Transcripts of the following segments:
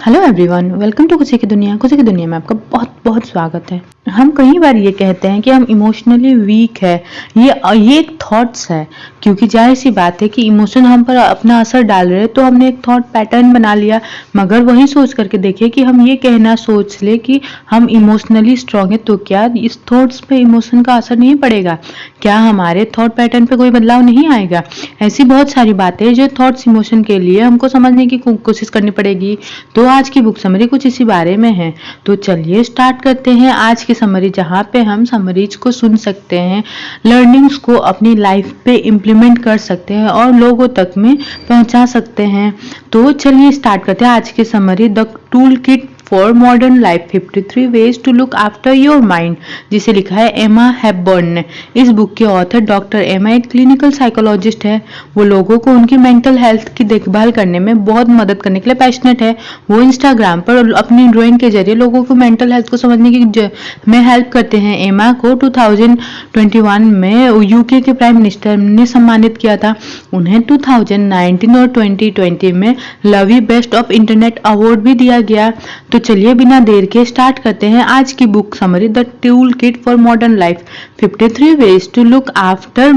Hello everyone, welcome to खुशी की दुनिया। खुशी की दुनिया में आपका बहुत बहुत स्वागत है। हम कई बार ये कहते हैं कि हम इमोशनली वीक है। ये एक थॉट्स है, क्योंकि जाहिर सी बात है कि इमोशन हम पर अपना असर डाल रहे हैं, तो हमने एक थॉट पैटर्न बना लिया। मगर वही सोच करके देखिए कि हम ये कहना सोच ले कि हम इमोशनली स्ट्रांग है, तो क्या इस थॉट्स पे इमोशन का असर नहीं पड़ेगा? क्या हमारे थॉट पैटर्न पे कोई बदलाव नहीं आएगा? ऐसी बहुत सारी बातें जो थॉट्स इमोशन के लिए हमको समझने की कोशिश करनी पड़ेगी। तो आज की बुक समरी कुछ इसी बारे में है। तो चलिए स्टार्ट करते हैं आज की समरी, जहाँ पे हम समरीज को सुन सकते हैं, लर्निंग्स को अपनी लाइफ पे इम्प्लीमेंट कर सकते हैं और लोगों तक में पहुंचा सकते हैं। तो चलिए स्टार्ट करते हैं आज की summary, the tool kit for modern life 53 ways to look after your mind, जिसे लिखा है एमा हेपबर्न ने। इस बुक के ऑथर डॉक्टर एमा एक क्लिनिकल साइकोलॉजिस्ट है। वो लोगों को उनकी मेंटल हेल्थ की देखभाल करने में बहुत मदद करने के लिए पैशनेट है। वो इंस्टाग्राम पर अपनी ड्राइंग के जरिए लोगों को मेंटल हेल्थ को समझने की में हेल्प करते हैं। एमा को 2021 में यूके के प्राइम मिनिस्टर ने सम्मानित किया था। उन्हें 2019 और 2020 में लवी बेस्ट ऑफ इंटरनेट अवार्ड भी दिया गया। तो चलिए बिना देर के स्टार्ट करते हैं आज की book summary, the tool kit for modern life 53 ways to look after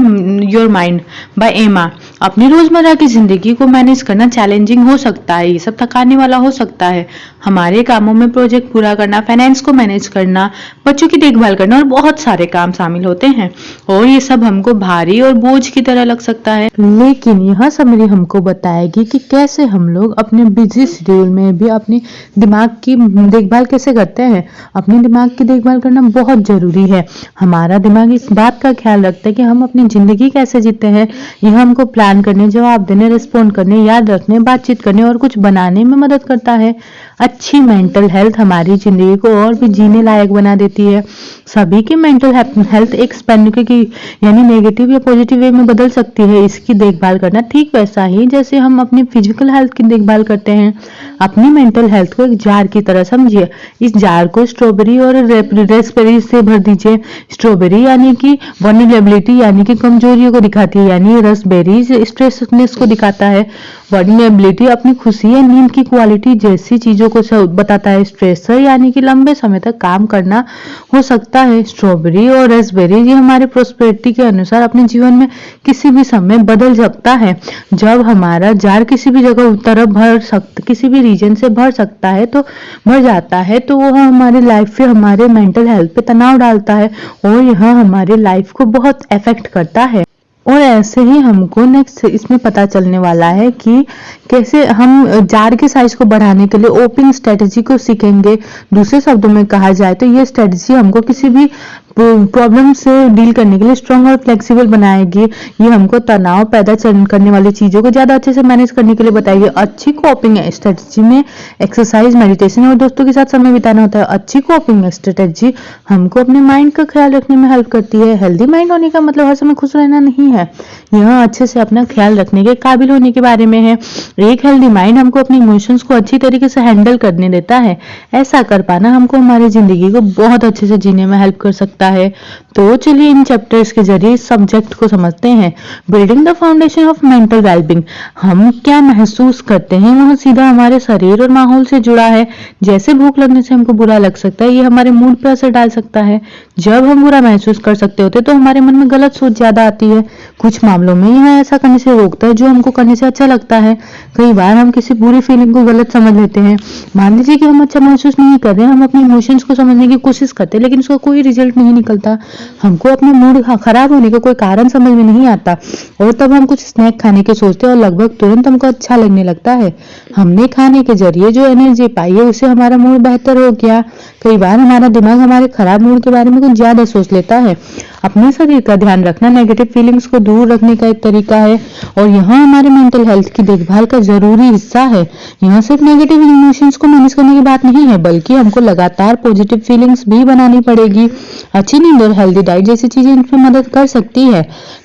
your mind by Emma. अपनी रोजमर्रा की जिंदगी को मैनेज करना चैलेंजिंग हो सकता है, ये सब थकाने वाला हो सकता है। हमारे कामों में प्रोजेक्ट पूरा करना, फाइनेंस को मैनेज करना, बच्चों की देखभाल करना और बहुत सारे काम शामिल होते हैं, और ये सब हमको भारी और बोझ की तरह लग सकता है। लेकिन यह समरी हमको बताएगी कि कैसे हम लोग अपने बिजी शेड्यूल में भी अपने दिमाग की देखभाल कैसे करते हैं। अपने दिमाग की देखभाल करना बहुत जरूरी है। हमारा दिमाग इस बात का ख्याल रखता है कि हम अपनी जिंदगी कैसे जीते हैं। यह हमको प्लान करने, जवाब देने, रिस्पॉन्ड करने, याद रखने, बातचीत करने और कुछ बनाने में मदद करता है। अच्छी मेंटल हेल्थ हमारी जिंदगी को और भी जीने लायक बना देती है। सभी की मेंटल हेल्थ एक स्पेक्ट्रम की यानी नेगेटिव या पॉजिटिव वे में बदल सकती है। इसकी देखभाल करना ठीक वैसा ही जैसे हम अपनी फिजिकल हेल्थ की देखभाल करते हैं। अपनी मेंटल हेल्थ को एक जार की तरह समझिए। इस जार को स्ट्रॉबेरी और रेस्पबेरी से भर दीजिए। स्ट्रॉबेरी यानी कि वल्नरेबिलिटी यानी कि कमजोरियों को दिखाती है, यानी रसबेरी स्ट्रेसनेस को दिखाता है। वल्नरेबिलिटी अपनी खुशी या नींद की क्वालिटी जैसी चीजों को बताता है। स्ट्रेसर यानी कि लंबे समय तक काम करना हो सकता है। स्ट्रॉबेरी और रास्पबेरी ये हमारे प्रोस्पेरिटी के अनुसार अपने जीवन में किसी भी समय बदल सकता है। जब हमारा जार किसी भी जगह तरफ किसी भी रीजन से भर जाता है, तो वह हमारी लाइफ पे, हमारे मेंटल हेल्थ पे तनाव डालता है और यह हमारी लाइफ को बहुत अफेक्ट करता है। और ऐसे ही हमको नेक्स्ट इसमें पता चलने वाला है कि कैसे हम जार के साइज को बढ़ाने के लिए ओपनिंग स्ट्रेटजी को सीखेंगे। दूसरे शब्दों में कहा जाए तो ये स्ट्रेटजी हमको किसी भी प्रॉब्लम से डील करने के लिए स्ट्रांग और फ्लेक्सिबल बनाएगी। ये हमको तनाव पैदा करने वाली चीजों को ज्यादा अच्छे से मैनेज करने के लिए बताएगी। अच्छी कोपिंग स्ट्रेटजी में एक्सरसाइज, मेडिटेशन और दोस्तों के साथ समय बिताना होता है। अच्छी कोपिंग स्ट्रेटजी हमको अपने माइंड का ख्याल रखने में हेल्प करती है। हेल्दी माइंड होने का मतलब हर समय खुश रहना नहीं है, यह अच्छे से अपना ख्याल रखने के काबिल होने के बारे में है। एक हेल्दी माइंड हमको अपने इमोशंस को अच्छी तरीके से हैंडल करने देता है। ऐसा कर पाना हमको हमारी जिंदगी को बहुत अच्छे से जीने में हेल्प कर सकता है। तो चलिए इन चैप्टर्स के जरिए इस सब्जेक्ट को समझते हैं। Building the foundation of mental wellbeing. हम क्या महसूस करते हैं वह सीधा हमारे शरीर और माहौल से जुड़ा है। जैसे भूख लगने से हमको बुरा लग सकता है, ये हमारे मूड पर असर डाल सकता है। जब हम बुरा महसूस कर सकते होते तो हमारे मन में गलत सोच ज्यादा आती है। कुछ मामलों में यह ऐसा करने से रोकता है जो हमको करने से अच्छा लगता है। कई बार हम किसी बुरी फीलिंग को गलत समझ लेते हैं। मान लीजिए कि हम अच्छा महसूस नहीं कर रहे हैं, हम अपने इमोशंस को समझने की कोशिश करते हैं, लेकिन उसका कोई रिजल्ट नहीं निकलता। हमको अपने मूड खराब होने का कोई कारण समझ में नहीं आता और तब हम कुछ स्नैक खाने के सोचते हैं और लगभग तुरंत हमको अच्छा लगने लगता है। हमने खाने के जरिए जो एनर्जी पाई है उससे हमारा मूड बेहतर हो गया। कई बार हमारा दिमाग हमारे खराब मूड के बारे में कुछ ज्यादा सोच लेता है। अपने शरीर का ध्यान रखना नेगेटिव फीलिंग्स को दूर रखने का एक तरीका है और यह हमारे मेंटल हेल्थ की देखभाल का जरूरी हिस्सा है। यह सिर्फ नेगेटिव इमोशंस को मैनेज करने की बात नहीं है, बल्कि हमको लगातार पॉजिटिव फीलिंग्स भी बनानी पड़ेगी। अच्छी नींद और हेल्दी डाइट जैसी चीजें इनमें मदद कर सकती है।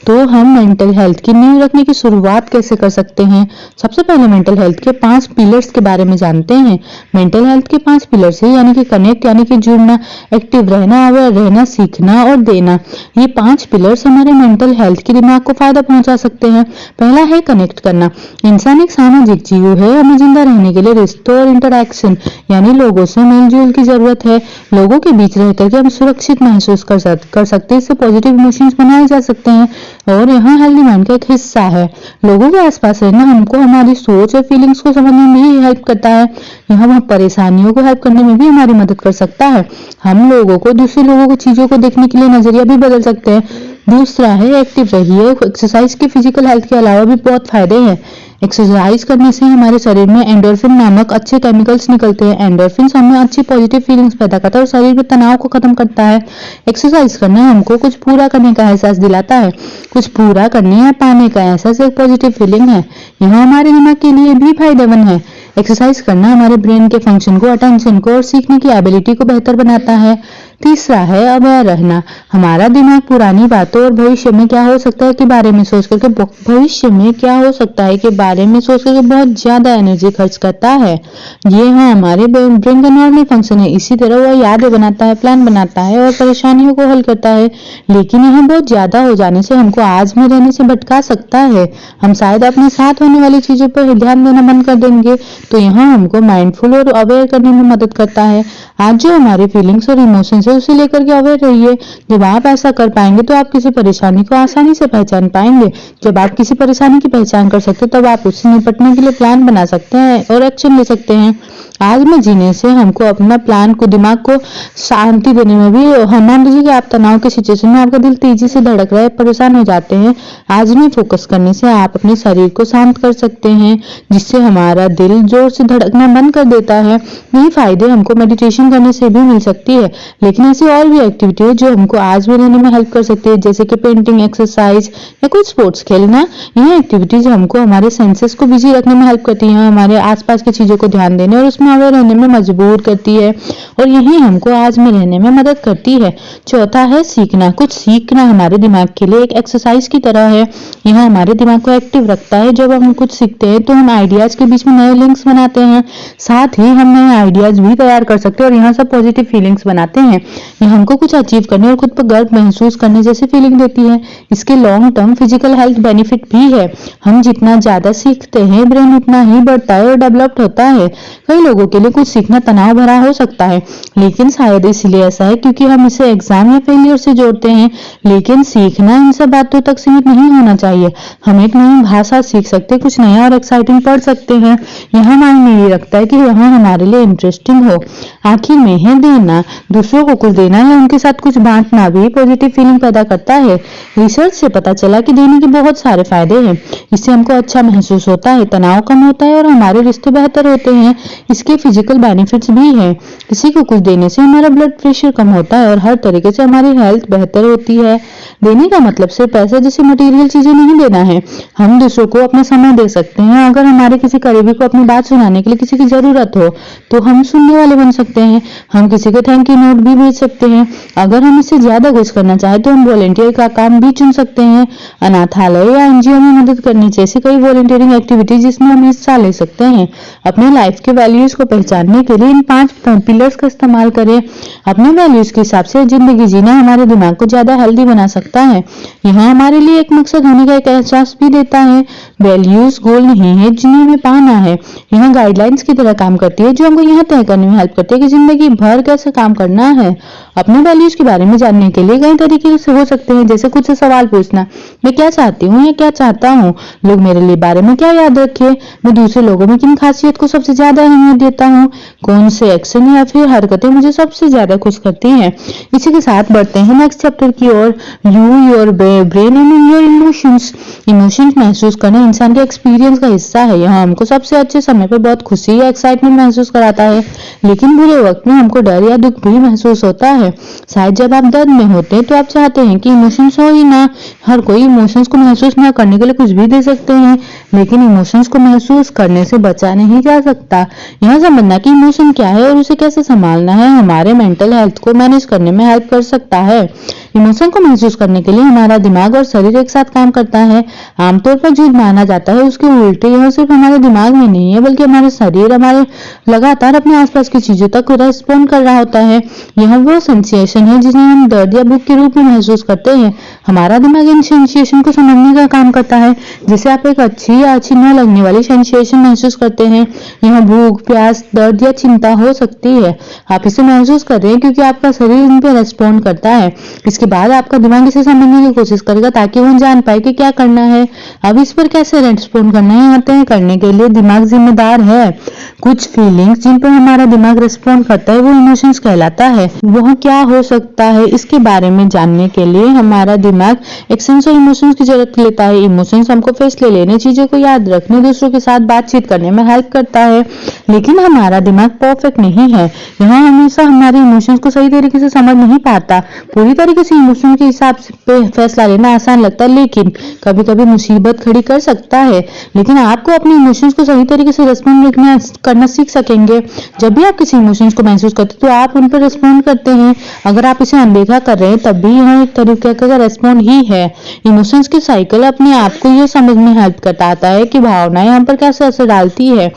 तो हम मेंटल हेल्थ की नींव रखने की शुरुआत कैसे कर सकते हैं? सबसे पहले मेंटल हेल्थ के 5 पिलर्स के बारे में जानते हैं। मेंटल हेल्थ के 5 पिलर्स है, यानी कि कनेक्ट यानी कि जुड़ना, एक्टिव रहना, अवेयर रहना, सीखना और देना। ये 5 पिलर्स हमारे मेंटल हेल्थ की दिमाग को फायदा पहुंचा सकते हैं। पहला है कनेक्ट करना। इंसान एक सामाजिक जीव है, हमें जिंदा रहने के लिए रिश्तों और इंटरैक्शन यानी लोगों से मेलजोल की जरूरत है। लोगों के बीच रहकर के हम सुरक्षित महसूस कर सकते हैं, इससे पॉजिटिव इमोशंस बनाए जा सकते हैं और यहाँ हेल्दी माइंड का एक हिस्सा है। लोगों के आसपास रहना हमको हमारी सोच और फीलिंग्स को समझने में भी हेल्प करता है। यहाँ परेशानियों को हेल्प करने में भी हमारी मदद कर सकता है। हम लोगों को दूसरे लोगों को चीजों को देखने के लिए नजरिया भी बदल सकते हैं। दूसरा है एक्टिव रहिए। एक्सरसाइज के फिजिकल हेल्थ के अलावा भी बहुत फायदे हैं। एक्सरसाइज करने से हमारे शरीर में एंडोर्फिन नामक अच्छे केमिकल्स निकलते हैं। एंडोर्फिन हमें अच्छी पॉजिटिव फीलिंग्स पैदा करता है और शरीर में तनाव को खत्म करता है। एक्सरसाइज करना हमको कुछ पूरा करने का एहसास दिलाता है। कुछ पूरा करने या पाने का एहसास एक पॉजिटिव फीलिंग है। यह हमारे दिमाग के लिए भी फायदेमंद है। एक्सरसाइज करना हमारे ब्रेन के फंक्शन को, अटेंशन को और सीखने की एबिलिटी को बेहतर बनाता है। तीसरा है अवेयर रहना। हमारा दिमाग पुरानी बातों और भविष्य में क्या हो सकता है के बारे में सोच करके बहुत ज्यादा एनर्जी खर्च करता है। ये हमारे ब्रेन का नॉर्मल फंक्शन है। इसी तरह वह यादें बनाता है, प्लान बनाता है और परेशानियों को हल करता है। लेकिन यह बहुत ज्यादा हो जाने से हमको आज में रहने से भटका सकता है। हम शायद अपने साथ होने वाली चीजों पर ध्यान देना बंद कर देंगे। तो यहाँ हमको माइंडफुल और अवेयर करने में मदद करता है। आज जो हमारी फीलिंग्स और इमोशंस है उसे लेकर के अवेयर रहिए। जब आप ऐसा कर पाएंगे तो आप किसी परेशानी को आसानी से पहचान पाएंगे। जब आप किसी परेशानी की पहचान कर सकते हैं तब आप उससे निपटने के लिए प्लान बना सकते हैं और एक्शन ले सकते हैं। आज में जीने से हमको अपना प्लान को, दिमाग को शांति देने में भी, मान लीजिए कि आप तनाव की सिचुएशन में आपका दिल तेजी से धड़क रहा है, परेशान हो जाते हैं। आज में फोकस करने से आप अपने शरीर को शांत कर सकते हैं, जिससे हमारा दिल जोर से धड़कना बंद कर देता है। यही फायदे हमको मेडिटेशन करने से भी मिल सकती है। लेकिन ऐसी और भी एक्टिविटी है जो हमको आज में रहने में हेल्प कर सकती है, जैसे कि पेंटिंग, एक्सरसाइज या कुछ स्पोर्ट्स खेलना। यह एक्टिविटीज हमको हमारे सेंसेस को बिजी रखने में हेल्प करती है, हमारे आसपास की चीजों को ध्यान देने और उसमें अवेयर रहने में मजबूर करती है और यही हमको आज में रहने में मदद करती है। चौथा है सीखना। कुछ सीखना हमारे दिमाग के लिए एक एक्सरसाइज की तरह है। यह हमारे दिमाग को एक्टिव रखता है। जब हम कुछ सीखते हैं तो हम आइडियाज के बीच में नए लिंक्स बनाते हैं, साथ ही हम नए आइडियाज भी तैयार कर सकते हैं और यहाँ सब पॉजिटिव फीलिंग्स बनाते हैं। यह हमको कुछ अचीव करने और खुद पर गर्व महसूस करने जैसी फीलिंग देती है। इसके long term physical health benefit भी है। हम जितना ज्यादा सीखते हैं ब्रेन उतना ही बढ़ता है और डेवलप्ड होता है। कई लोगों के लिए कुछ सीखना तनाव भरा हो सकता है, लेकिन शायद इसलिए ऐसा है क्योंकि हम इसे एग्जाम या फेलियर से जोड़ते हैं। लेकिन सीखना इन सब बातों तक सीमित नहीं होना चाहिए। हम एक नई भाषा सीख सकते हैं, कुछ नया और एक्साइटिंग पढ़ सकते हैं। यहाँ मायने ये रखता है कि यहाँ हमारे लिए इंटरेस्टिंग हो। आखिर में है देना। दूसरों को कुछ देना या उनके साथ कुछ बांटना भी पॉजिटिव फीलिंग पैदा करता है। रिसर्च से पता चला कि देने के बहुत सारे फायदे हैं। इससे हमको अच्छा महसूस होता है, तनाव कम होता है और हमारे रिश्ते बेहतर होते हैं। इसके फिजिकल बेनिफिट्स भी हैं। किसी को कुछ देने से हमारा ब्लड प्रेशर कम होता है और हर तरीके से हमारी हेल्थ बेहतर होती है। देने का मतलब सिर्फ पैसे जैसी मटेरियल चीजें नहीं देना है। हम दूसरों को अपना समय दे सकते हैं। अगर हमारे किसी करीबी को अपनी बात सुनाने के लिए किसी की जरूरत हो तो हम सुनने वाले बन सकते हैं। हम किसी को थैंक यू नोट भी भेज सकते हैं। अगर हम इससे ज्यादा कुछ करना चाहें तो हम वॉलेंटियर का काम भी चुन सकते हैं। अनाथालय या एनजीओ में मदद करने जैसी कई वॉलेंटियरिंग एक्टिविटीज जिसमें हम हिस्सा ले सकते हैं। अपने लाइफ के वैल्यूज को पहचानने के लिए इन 5 पिलर्स का इस्तेमाल करें। अपने वैल्यूज के हिसाब से जिंदगी जीना हमारे दिमाग को ज्यादा हेल्दी बना सकता है। यहाँ हमारे लिए एक मकसद होने का एक एहसास भी देता है। वैल्यूज गोल नहीं है जिन्हें हमें पाना है, यहाँ गाइडलाइंस की तरह काम करती है जो हमको यहाँ तय करने में हेल्प करती है कि जिंदगी भर कैसे काम करना है। अपने वैल्यूज के बारे में जानने के लिए कई तरीके से हो सकते हैं, जैसे खुद से सवाल पूछना, मैं क्या चाहती हूँ या क्या चाहता हूँ, लोग मेरे लिए बारे में क्या याद रखे, मैं दूसरे लोगों में किन खासियत को सबसे ज्यादा अहमियत देता हूँ, कौन से एक्शन या फिर हरकतें मुझे सबसे ज्यादा खुश करती हैं। इसी के साथ बढ़ते हैं नेक्स्ट चैप्टर की ओर। Your brain and your emotions. Emotions महसूस करना इंसान के एक्सपीरियंस का हिस्सा है। यहाँ हमको सबसे अच्छे समय पर बहुत खुशी या एक्साइटमेंट महसूस कराता है, लेकिन बुरे वक्त में हमको डर या दुख भी महसूस होता है। शायद जब आप दर्द में होते हैं तो आप चाहते हैं कि इमोशंस हो ही ना। हर कोई इमोशंस को महसूस ना करने के लिए कुछ भी दे सकते हैं, लेकिन इमोशंस को महसूस करने से बचा नहीं जा सकता। यह समझना कि इमोशन क्या है और उसे कैसे संभालना है हमारे मेंटल हेल्थ को मैनेज करने में हेल्प कर सकता है। इमोशन को महसूस करने के लिए हमारा दिमाग और शरीर एक साथ काम करता है। आमतौर पर झूठ माना जाता है, उसके उल्टे यह सिर्फ हमारे दिमाग में नहीं है बल्कि हमारे शरीर हमारे लगातार अपने आसपास की चीजों तक रेस्पॉन्ड कर रहा होता है। यह यह वो सेंसेशन है जिन्हें हम दर्द या भूख के रूप में महसूस करते हैं। हमारा दिमाग इन सेंसेशन को समझने का काम करता है। जैसे आप एक अच्छी या अच्छी न लगने वाली सेंसेशन महसूस करते हैं, यह भूख, प्यास, दर्द या चिंता हो सकती है। आप इसे महसूस कर रहे हैं क्योंकि आपका शरीर इन पर रेस्पॉन्ड करता है। इसके बाद आपका दिमाग इसे समझने की कोशिश करेगा ताकि वह जान पाए कि क्या करना है। अब इस पर कैसे रेस्पॉन्ड करना है, यहाँ तय करने के लिए दिमाग जिम्मेदार है। कुछ फीलिंग्स जिन पर हमारा दिमाग रेस्पॉन्ड करता है वो इमोशंस कहलाता है। वह क्या हो सकता है, इसके बारे में जानने के लिए हमारा दिमाग एक सेंस और इमोशंस की जरूरत लेता है। इमोशंस हमको फैसले लेने, चीजों को याद रखने, दूसरों के साथ बातचीत करने में हेल्प करता है। लेकिन हमारा दिमाग परफेक्ट नहीं है। यह हमेशा हमारे इमोशंस को सही तरीके से समझ नहीं पाता। पूरी तरीके से इमोशन के हिसाब से फैसला लेना आसान लगता है, लेकिन कभी कभी मुसीबत खड़ी कर सकता है। लेकिन आपको अपने इमोशंस को सही तरीके से रेस्पॉन्ड करना सीख सकेंगे। जब भी आप किसी इमोशंस को महसूस करते हैं तो आप उन पर रेस्पॉन्ड करते हैं। अगर आप इसे अनदेखा कर रहे हैं तब भी यह एक तरीके का रेस्पॉन्ड ही है। इमोशंस की साइकिल अपने आप को यह समझ में हेल्प करता है कि भावनाएं हम पर कैसे असर डालती है।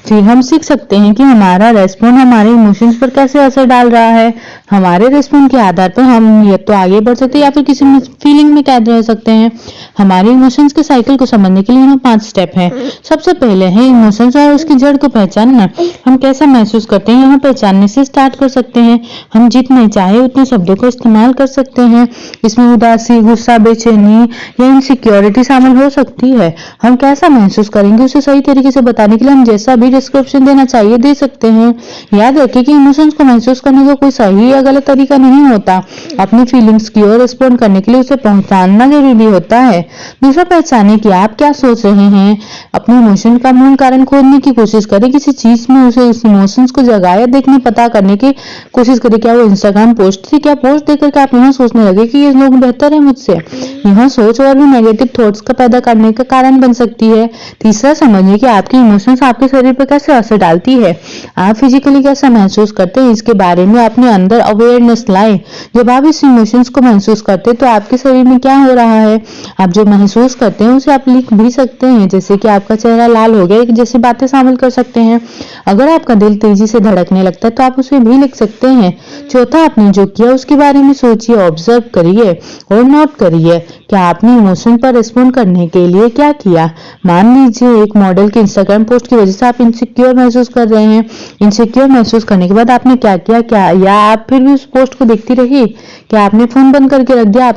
फिर हम सीख सकते हैं कि हमारा रेस्पॉन्ड हमारे इमोशंस पर कैसे असर डाल रहा है। हमारे रेस्पॉन्ड के आधार पर हम या तो आगे बढ़ सकते हैं या फिर किसी फीलिंग में कैद रह सकते हैं। हमारे इमोशंस के साइकिल को समझने के लिए यहाँ 5 स्टेप हैं। सबसे पहले है इमोशंस और उसकी जड़ को पहचानना। हम कैसा महसूस करते हैं, यहाँ पहचानने से स्टार्ट कर सकते हैं। हम जितने चाहे उतने शब्दों को इस्तेमाल कर सकते हैं। इसमें उदासी, गुस्सा, बेचैनी या इनसिक्योरिटी शामिल हो सकती है। हम कैसा महसूस करेंगे उसे सही तरीके से बताने के लिए हम जैसा भी डिस्क्रिप्शन देना चाहिए दे सकते हैं। याद रखें कि इमोशंस को महसूस करने का कोई सही या गलत तरीका नहीं होता। अपनी फीलिंग्स की ओर रिस्पॉन्ड करने के लिए उसे पहचानना जरूरी होता है। दूसरा, पहचाने कि आप क्या सोच रहे हैं। अपने इमोशन का मूल कारण खोजने की कोशिश करें। किसी चीज में उसे उस इमोशंस को जगाया देखने पता करने की कोशिश करें। क्या वो इंस्टाग्राम पोस्ट थी, क्या पोस्ट देखकर के आप यहाँ सोचने लगे कि ये लोग बेहतर है मुझसे। यह सोच और भी नेगेटिव थॉट्स का पैदा करने का कारण बन सकती है। तीसरा, समझिए कि आपकी इमोशंस आपके शरीर पर कैसे असर डालती है। आप फिजिकली कैसा महसूस करते हैं, इसके बारे में अपने अंदर अवेयरनेस लाएं। जब आप इस इमोशंस को महसूस करते हैं तो आपके शरीर में क्या हो रहा है। आप जो महसूस करते हैं उसे आप लिख भी सकते हैं, जैसे कि आपका चेहरा लाल हो गया, जैसी बातें शामिल कर सकते हैं। अगर आपका दिल तेजी से धड़कने लगता है तो आप उसे भी लिख सकते हैं। चौथा, आपने जो किया उसके बारे में सोचिए, ऑब्जर्व करिए और नोट करिए। क्या आपने इमोशन पर रिस्पॉन्ड करने के लिए क्या किया। मान लीजिए एक मॉडल के इंस्टाग्राम पोस्ट की वजह से आप इनसिक्योर महसूस कर रहे हैं। इनसिक्योर महसूस करने के बाद आपने क्या किया, क्या या आप फिर भी उस पोस्ट को देखती रही। क्या आपने फोन बंद करके रख दिया।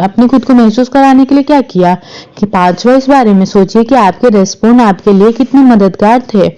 अपने खुद को महसूस कराने के लिए क्या किया। कि 5वां, इस बारे में सोचिए कि आपके रेस्पॉन्ड आपके लिए कितने मददगार थे।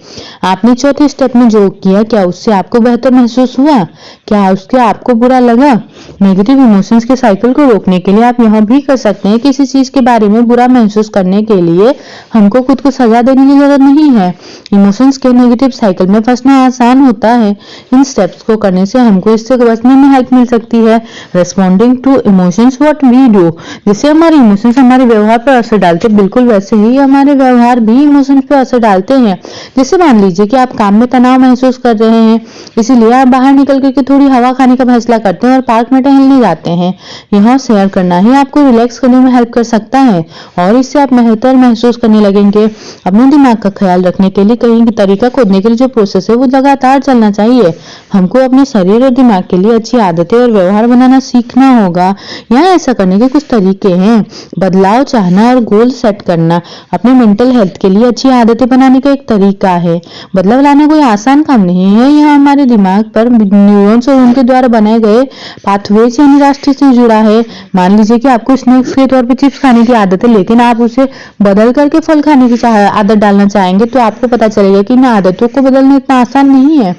आपने चौथे स्टेप में जो किया, क्या उससे आपको बेहतर महसूस हुआ, क्या उसके आपको बुरा लगा। नेगेटिव इमोशंस के साइकिल को रोकने के लिए आप यह भी कर सकते हैं। किसी चीज के बारे में बुरा महसूस करने के लिए हमको खुद को सजा देने की जरूरत नहीं है। इमोशंस के नेगेटिव साइकिल में फंसना आसान होता है। इन स्टेप्स को करने से हमको इससे बचने में हेल्प मिल सकती है। Responding to emotions, what we do. जैसे हमारे इमोशंस हमारे व्यवहार पर असर डालते हैं, बिल्कुल वैसे ही हमारे व्यवहार भी इमोशंस पर असर डालते हैं। जैसे मान लीजिए कि आप काम में तनाव महसूस कर रहे हैं, इसीलिए आप बाहर निकल करके थोड़ी हवा खाने का फैसला करते हैं और पार्क में टहलने जाते हैं। यह शेयर करना ही आपको रिलैक्स करने में हेल्प कर सकता है और इससे आप बेहतर महसूस करने लगेंगे। अपने दिमाग का ख्याल रखने के लिए कहीं तरीका खोजने के लिए जो प्रोसेस है वो लगातार चलना चाहिए। हमको अपने शरीर और दिमाग के लिए अच्छी आदतें और व्यवहार बनाना सीखना होगा। यहाँ ऐसा करने के कुछ तरीके हैं। बदलाव चाहना और गोल सेट करना अपने मेंटल हेल्थ के लिए अच्छी आदतें बनाने का एक तरीका है। बदलाव लाना कोई आसान काम नहीं है। यह हमारे दिमाग पर न्यूरॉन्स और उनके द्वारा बनाए गए पाथवेज यानी रास्ते से जुड़ा है। मान लीजिए कि आपको स्नैक्स के तौर पर चिप्स खाने की आदत है, लेकिन आप उसे बदल करके फल खाने की आदत डालना चाहेंगे, तो आपको पता चलेगा कि इन आदतों को बदलना इतना आसान नहीं है।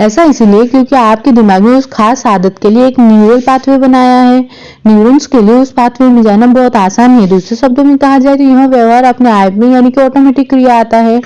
ऐसा इसलिए क्योंकि आपके दिमाग में उस खास आदत के लिए एक न्यूरल पाथवे बनाया है। न्यूरॉन्स के लिए उस पाथवे में जाना बहुत आसान है। दूसरे शब्दों में कहा जाए तो यह व्यवहार अपने आप में यानी कि ऑटोमेटिक क्रिया आता है।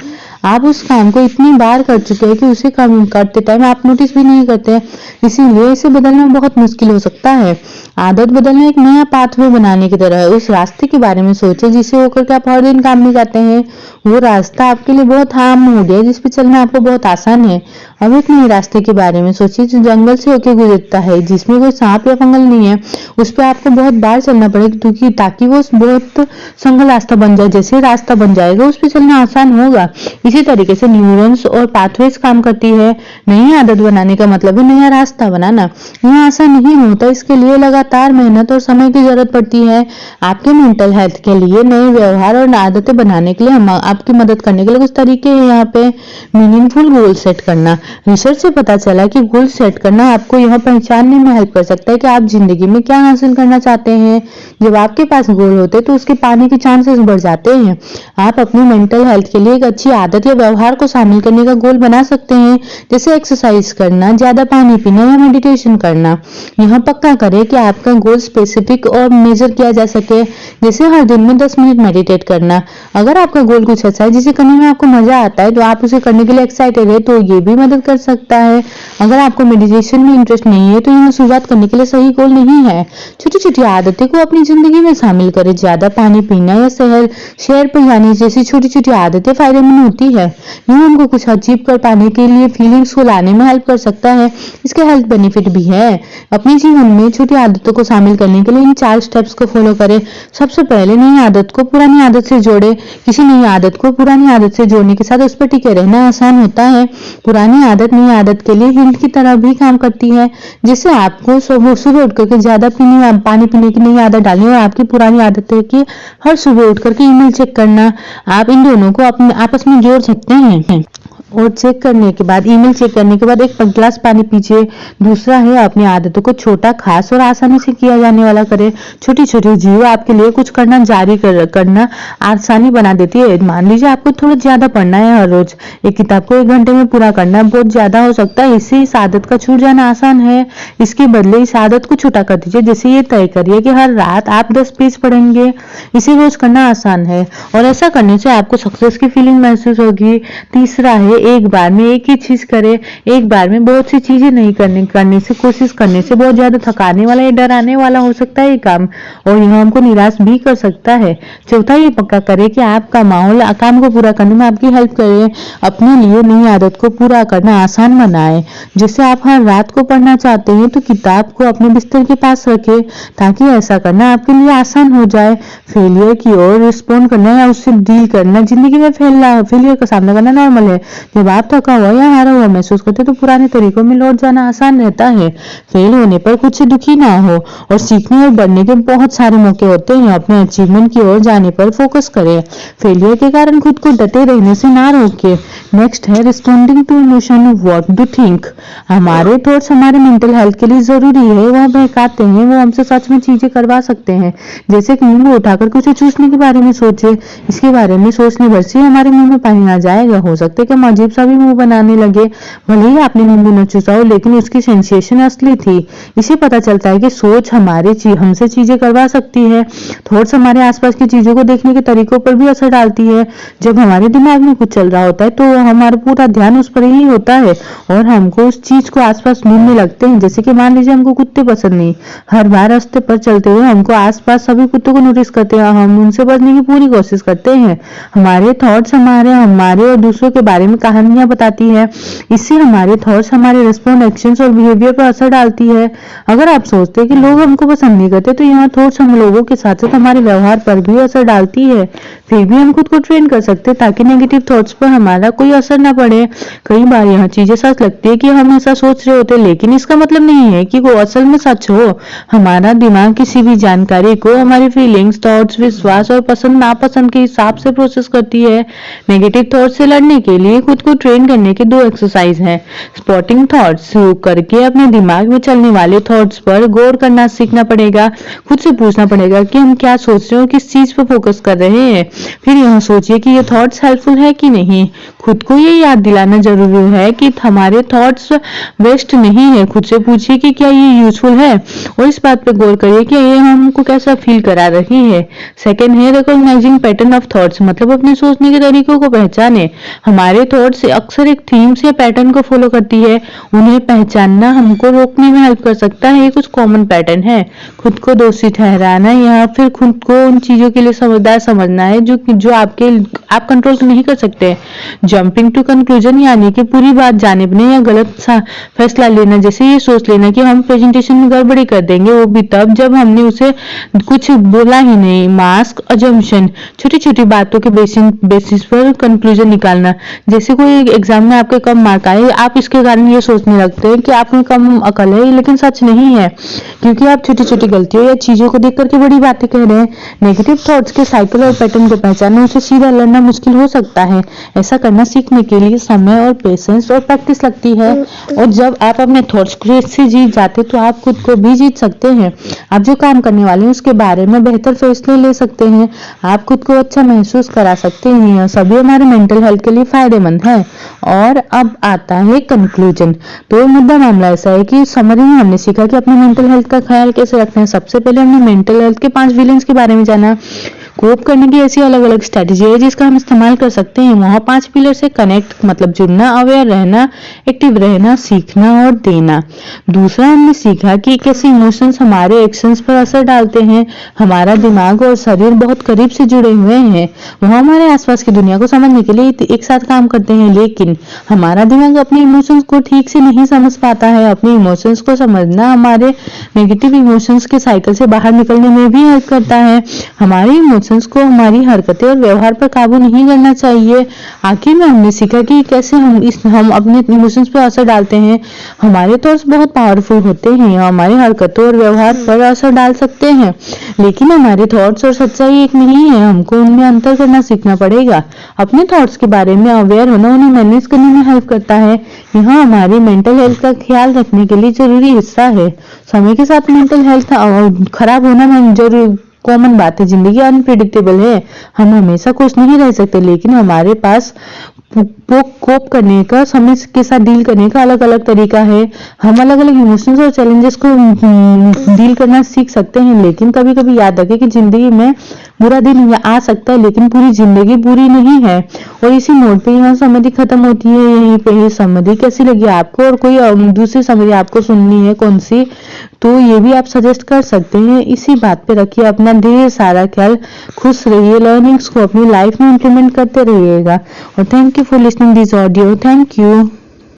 आप उस काम को इतनी बार कर चुके हैं कि उसे करते टाइम आप नोटिस भी नहीं करते, इसीलिए इसे बदलना बहुत मुश्किल हो सकता है। आदत बदलना एक नया पाथवे बनाने की तरह है। उस रास्ते के बारे में सोचें जिसे होकर के आप हर दिन काम में जाते हैं। वो रास्ता आपके लिए बहुत आम हो गया, जिस पे चलना आपको बहुत आसान है। अब एक नए रास्ते के बारे में सोचिए जो जंगल से होकर गुजरता है, जिसमें कोई सांप या फंगल नहीं है। उस पर आपको बहुत बार चलना पड़ेगा क्योंकि ताकि वो बहुत संगल रास्ता बन जाए। जैसे रास्ता बन जाएगा उस पर चलना आसान होगा। इसी इसी तरीके से न्यूरॉन्स और पाथवेज काम करती है। नई आदत बनाने का मतलब है नया रास्ता बनाना। यह आसान नहीं होता, इसके लिए लगातार मेहनत और समय की जरूरत पड़ती है। आपके मेंटल हेल्थ के लिए नए व्यवहार और आदतें बनाने के लिए हम आपकी मदद करने के लिए कुछ तरीके हैं यहाँ पे। मीनिंगफुल गोल सेट करना। रिसर्च से पता चला कि गोल सेट करना आपको यह पहचानने में हेल्प कर सकता है कि आप जिंदगी में क्या हासिल करना चाहते हैं। जब आपके पास गोल होते हैं तो उसके पाने के चांसेस बढ़ जाते हैं। आप अपनी मेंटल हेल्थ के लिए एक अच्छी आदत या व्यवहार को शामिल करने का गोल बना सकते हैं, जैसे एक्सरसाइज करना, ज्यादा पानी पीना या मेडिटेशन करना। यह पक्का करें कि आपका गोल स्पेसिफिक और मेजर किया जा सके, जैसे हर दिन में 10 मिनट मेडिटेट करना। अगर आपका गोल कुछ ऐसा है जिसे करने में आपको मजा आता है तो आप उसे करने के लिए एक्साइटेड है, तो ये भी मदद कर सकता है। अगर आपको मेडिटेशन में इंटरेस्ट नहीं है तो यह शुरुआत करने के लिए सही गोल नहीं है। छोटी छोटी आदतें को अपनी जिंदगी में शामिल करें। ज्यादा पानी पीना या शहर पर जाने जैसी छोटी छोटी आदतें फायदेमंद होती है। यह हमको कुछ अचीव कर पाने के लिए फीलिंग्स को लाने में हेल्प कर सकता है। इसके हेल्थ बेनिफिट भी है। अपने जीवन में छोटी आदतों को शामिल करने के लिए इन 4 स्टेप्स को फॉलो करें। सबसे पहले नई आदत को पुरानी आदत से जोड़े। किसी नई आदत को पुरानी आदत से जोड़ने के साथ उस पर टिके रहना आसान होता है। पुरानी आदत नई आदत के लिए हिंट की तरह भी काम करती है, जिससे आपको सुबह उठ करके ज्यादा पानी पीने की नई आदत डालनी और आपकी पुरानी आदत है कि हर सुबह उठ करके ईमेल चेक करना। आप इन दोनों को अपने आपस में जोड़ सकते हैं। और चेक करने के बाद, ईमेल चेक करने के बाद एक गिलास पानी पीजिए। दूसरा है अपनी आदतों को छोटा, खास और आसानी से किया जाने वाला करें। छोटी छोटी जीव आपके लिए कुछ करना जारी करना आसानी बना देती है। मान लीजिए आपको थोड़ा ज्यादा पढ़ना है, हर रोज एक किताब को 1 घंटे में पूरा करना बहुत ज्यादा हो सकता है, इससे इस आदत का छूट जाना आसान है। इसके बदले इस आदत को छोटा कर दीजिए, जैसे ये तय करिए कि हर रात आप 10 पेज पढ़ेंगे। इसे रोज करना आसान है और ऐसा करने से आपको सक्सेस की फीलिंग महसूस होगी। तीसरा है एक बार में एक ही चीज करे। एक बार में बहुत सी चीजें नहीं करने से कोशिश करने से बहुत ज्यादा थकाने वाला या डराने वाला हो सकता है ये काम, और यह हमको निराश भी कर सकता है। चौथा, ये पक्का करे कि आपका माहौल काम को पूरा करने में आपकी हेल्प करे। अपने लिए नई आदत को पूरा करना आसान बनाए। जैसे आप हर रात को पढ़ना चाहते हैं तो किताब को अपने बिस्तर के पास रखें, ताकि ऐसा करना आपके लिए आसान हो जाए। फेलियर की ओर रिस्पॉन्ड करना या उससे डील करना, जिंदगी में फेलियर का सामना करना नॉर्मल है। जब आप थका हुआ या हारा हुआ महसूस करते तो पुराने तरीकों में लौट जाना आसान रहता है। फेल होने पर खुद से दुखी ना हो और सीखने और बढ़ने के बहुत सारे मौके होते हैं। अपने अचीवमेंट की ओर जाने पर फोकस करें। फेलियर के कारण खुद को डटे रहने से ना रोके। नेक्स्ट है responding to emotion, what do think. हमारे थॉट्स हमारे मेंटल हेल्थ के लिए जरूरी है। वह बहकाते हैं, वो हमसे सच में चीजें करवा सकते हैं। जैसे कि नींबू उठाकर कुछ चूसने के बारे में सोचे, इसके बारे में सोचने भर से हमारे मुंह में पानी आ जाएगा। हो सकता है कि हम अजीब सा भी मुंह बनाने लगे। भले ही आपने नींबू न चूसा हो, लेकिन उसकी सेंसेशन असली थी। इसे पता चलता है कि सोच हमसे चीजें करवा सकती है। थॉट्स हमारे आसपास की चीजों को देखने के तरीकों पर भी असर डालती है। जब हमारे दिमाग में कुछ चल रहा होता है तो हमारा पूरा ध्यान उस पर ही होता है और हमको उस चीज को आसपास ढूंढने लगते हैं। जैसे कि मान लीजिए हमको कुत्ते पसंद नहीं, हर बार रास्ते पर चलते हुए हमको आसपास सभी कुत्तों को नोटिस करते हैं, हम उनसे बचने की पूरी कोशिश करते हैं। हमारे थॉट्स हमारे और दूसरों के बारे में कहानियां बताती है। इससे हमारे थॉट्स हमारे रिस्पॉन्ड, एक्शंस और बिहेवियर पर असर डालती है। अगर आप सोचते हैं कि लोग हमको पसंद नहीं करते, तो यहाँ थॉट्स हम लोगों के साथ साथ हमारे व्यवहार पर भी असर डालती है। फिर भी हम खुद को ट्रेन कर सकते हैं ताकि नेगेटिव थॉट्स पर हमारा कोई असर ना पड़े। कई बार यह चीजें सच लगती है कि हम ऐसा सोच रहे होते, लेकिन इसका मतलब नहीं है कि वो असल में सच हो। हमारा दिमाग किसी भी जानकारी को हमारी फीलिंग्स, थॉट्स, विश्वास और पसंद नापसंद के हिसाब से प्रोसेस करती है। नेगेटिव थॉट्स से लड़ने के लिए खुद को ट्रेन करने के 2 एक्सरसाइज हैं। स्पॉटिंग थॉट्स शुरू करके अपने दिमाग में चलने वाले थॉट्स पर गौर करना सीखना पड़ेगा। खुद से पूछना पड़ेगा कि हम क्या सोच रहे हैं और किस चीज पर फोकस कर रहे हैं। फिर यह सोचिए कि ये थॉट्स हेल्पफुल है कि नहीं। खुद को ये याद दिलाना जरूरी है कि हमारे थॉट्स वेस्ट नहीं है। खुद से पूछिए कि क्या ये यूजफुल है और इस बात पर गौर करिए कि ये हमको कैसा फील करा रही है। सेकेंड है रिकॉग्नाइजिंग पैटर्न ऑफ थॉट्स, मतलब अपने सोचने के तरीकों को पहचाने। हमारे थॉट्स थॉट्स अक्सर एक थीम्स या पैटर्न को फॉलो करती है। उन्हें पहचानना हमको रोकने में हेल्प कर सकता है। ये कुछ कॉमन पैटर्न है। खुद को दोषी ठहराना या फिर खुद को उन चीजों के लिए समझदार समझना है जो आप कंट्रोल नहीं कर सकते। जंपिंग टू कंक्लूजन यानी कि पूरी बात जानिबने या गलत फैसला लेना, जैसे ये सोच लेना कि हम प्रेजेंटेशन में गड़बड़ी कर देंगे, वो भी तब जब हमने उसे कुछ बोला ही नहीं। मास्क अजम्पशन, छोटी छोटी बातों के बेसिस पर कंक्लूजन निकालना, जैसे कोई एग्जाम में आपके कम मार्क आए, आप इसके कारण ये सोचने लगते हैं कि आप में कम अकल है, लेकिन सच नहीं है, क्योंकि आप छोटी छोटी गलतियों या चीजों को देख करके बड़ी बातें कह रहे हैं। नेगेटिव थॉट्स के साइकिल और पैटर्न को पहचानना, उसे सीधा लड़ना मुश्किल हो सकता है। ऐसा करना सीखने के लिए समय और पेशेंस और प्रैक्टिस लगती है, और जब आप अपने थॉट्स से जीत जाते तो आप खुद को भी जीत सकते हैं। आप जो काम करने वाले हैं उसके बारे में बेहतर फैसले ले सकते हैं। आप खुद को अच्छा महसूस करा सकते हैं। सभी हमारे मेंटल हेल्थ के लिए फायदेमंद है। और अब आता है कंक्लूजन। तो मुद्दा मामला ऐसा है कि समरी में हमने सीखा कि अपने मेंटल हेल्थ का ख्याल कैसे रखना है। सबसे पहले हमने मेंटल हेल्थ के 5 विलेंस के बारे में जाना। कोप करने की ऐसी अलग अलग स्ट्रेटेजी है जिसका हम इस्तेमाल कर सकते हैं। वहाँ 5 पिलर से कनेक्ट मतलब जुड़ना, अवेयर रहना, एक्टिव रहना, सीखना और देना। दूसरा हमने सीखा कि कैसे इमोशंस हमारे एक्शंस पर असर डालते हैं। हमारा दिमाग और शरीर बहुत करीब से जुड़े हुए हैं। वह हमारे आसपास की दुनिया को समझने के लिए एक साथ काम करते हैं, लेकिन हमारा दिमाग अपने इमोशंस को ठीक से नहीं समझ पाता है। अपने इमोशंस को समझना हमारे नेगेटिव इमोशंस के साइकिल से बाहर निकलने में भी हेल्प करता है। हमारे इमोशंस को हमारी हरकतें और व्यवहार पर काबू नहीं करना चाहिए। आखिर में हमने सीखा कि कैसे हम अपने इमोशंस पर असर डालते हैं। हमारे थॉट्स बहुत पावरफुल होते हैं, हमारी हरकतों और व्यवहार पर असर डाल सकते हैं, लेकिन हमारे थॉट्स और सच्चाई एक नहीं है। हमको उनमें अंतर करना सीखना पड़ेगा। अपने थॉट्स के बारे में अवेयर होना उन्हें मैनेज करने में हेल्प करता है। यह हमारी मेंटल हेल्थ का ख्याल रखने के लिए जरूरी हिस्सा है। समय के साथ मेंटल हेल्थ खराब होना जरूर कॉमन बात है। जिंदगी अनप्रिडिक्टेबल है। हम हमेशा खुश नहीं रह सकते, लेकिन हमारे पास कोप करने का, समय के साथ डील करने का अलग अलग तरीका है। हम अलग अलग इमोशंस और चैलेंजेस को डील करना सीख सकते हैं, लेकिन कभी कभी याद रखें कि जिंदगी में बुरा दिन आ सकता है, लेकिन पूरी जिंदगी बुरी नहीं है। और इसी नोट पे यहाँ समरी खत्म होती है। यहीं पे ही समरी कैसी लगी आपको, और कोई दूसरी समरी आपको सुननी है कौन सी, तो ये भी आप सजेस्ट कर सकते हैं। इसी बात पे रखिए अपना ढेर सारा ख्याल। खुश रहिए, लर्निंग्स को अपनी लाइफ में इंप्लीमेंट करते रहिएगा। और thank you for listening this audio. Thank you.